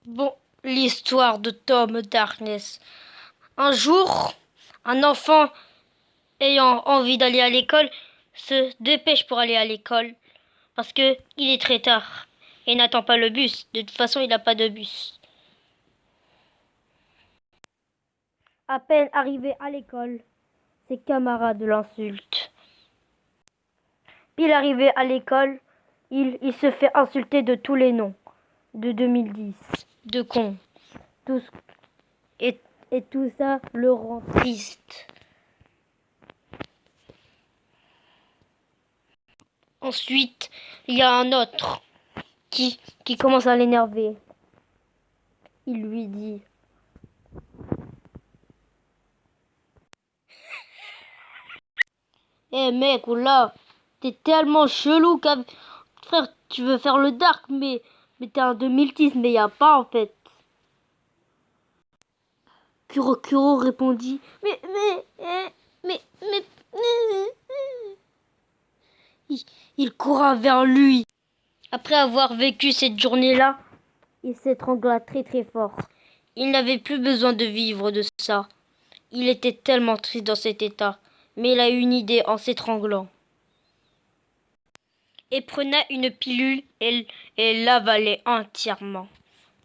Bon, l'histoire de Tom Darkness. Un jour, un enfant ayant envie d'aller à l'école se dépêche pour aller à l'école parce que il est très tard et n'attend pas le bus. De toute façon, il n'a pas de bus. À peine arrivé à l'école, ses camarades l'insultent. Pile arrivé à l'école, il se fait insulter de tous les noms de 2010, de con. Tout, et, et tout ça le rend triste. Ensuite, il y a un autre qui commence à l'énerver. Il lui dit: Eh mec, oula, t'es tellement chelou frère, tu veux faire le dark, mais t'es en 2010, mais y a pas en fait. Kurokuro répondit: mais. Il coura vers lui. Après avoir vécu cette journée-là, il s'étrangla très très fort. Il n'avait plus besoin de vivre de ça. Il était tellement triste dans cet état, mais il a eu une idée en s'étranglant. Et prenait une pilule et l'avalait entièrement.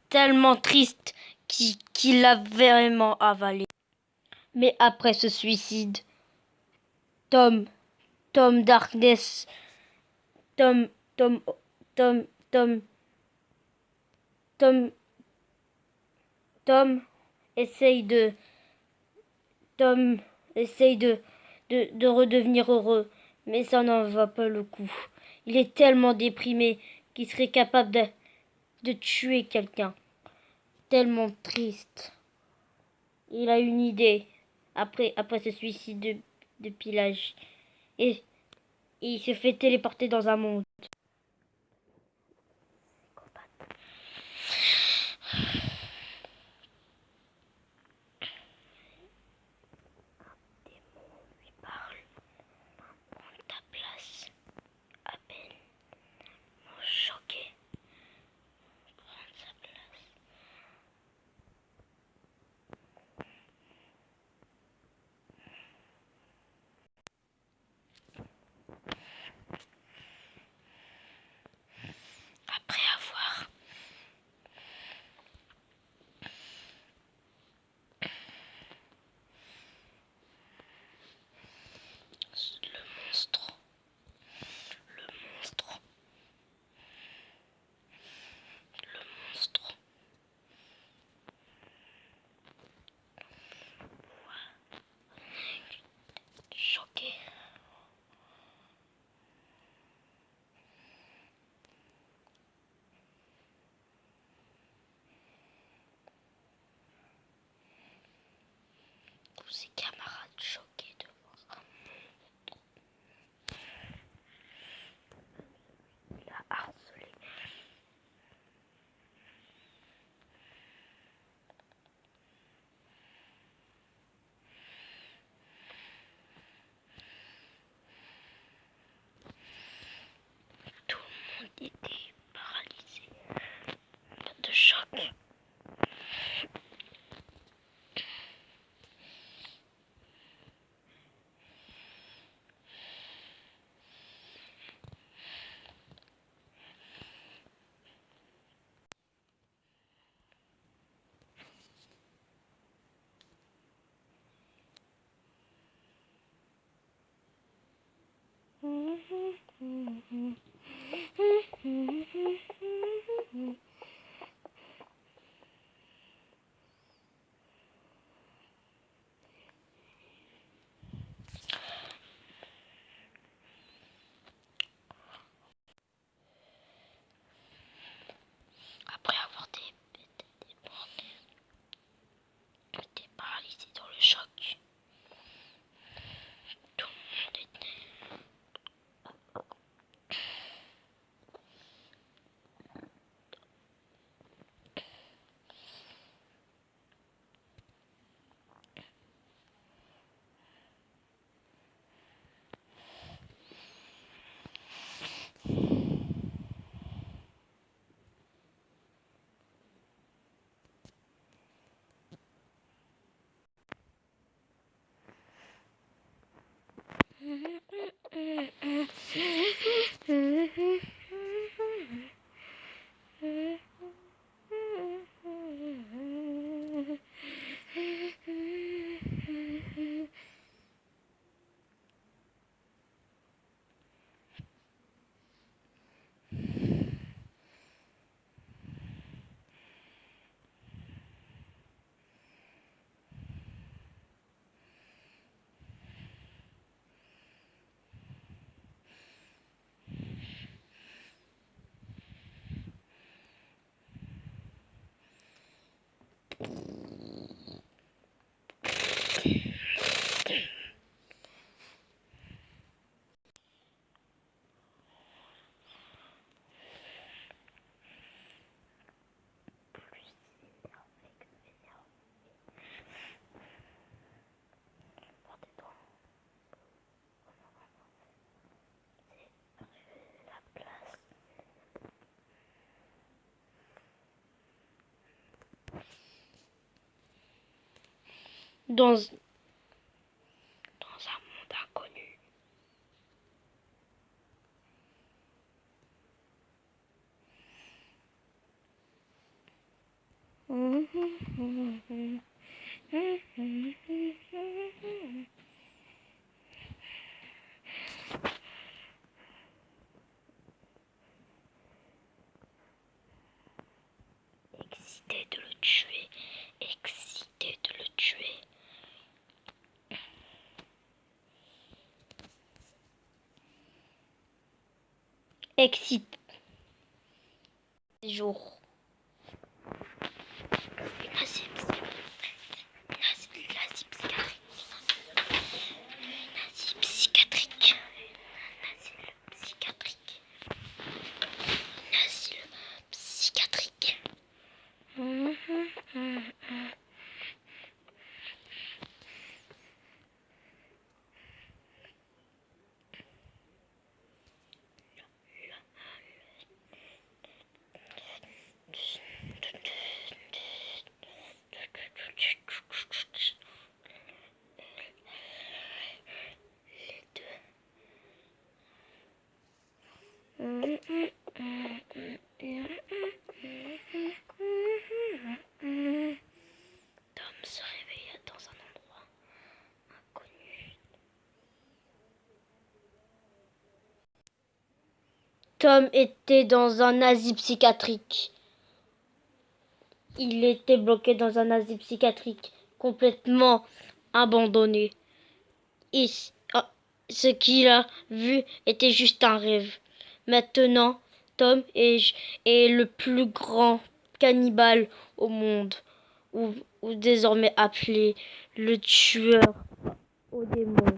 Tellement triste qu'il l'a vraiment avalé. Mais après ce suicide, Tom, Tom Darkness, Tom, Tom, Tom, Tom, Tom, Tom essaye de, Tom essaye de redevenir heureux, mais ça n'en va pas le coup. Il est tellement déprimé qu'il serait capable de tuer quelqu'un. Tellement triste. Il a une idée après ce suicide de pillage. Et il se fait téléporter dans un monde. Lui parle, prendre ta place. À peine choqué. Prendre sa place. Après avoir le monstre, le monstre, le monstre. Choqué. Tous ses camarades choqués de voir un monstre. Il a harcelé. Tout le monde était paralysé de choc. Après avoir été paralysé dans le choc, tout le monde était dans un monde inconnu. Excité de le tuer, excité de le tuer. Excité. Jour. Psychiatrique. Psychiatrique. Tom se réveilla dans un endroit inconnu. Tom était dans un asile psychiatrique. Il était bloqué dans un asile psychiatrique, complètement abandonné. Et ce qu'il a vu était juste un rêve. Maintenant, Tom est le plus grand cannibale au monde, ou désormais appelé le tueur aux démons.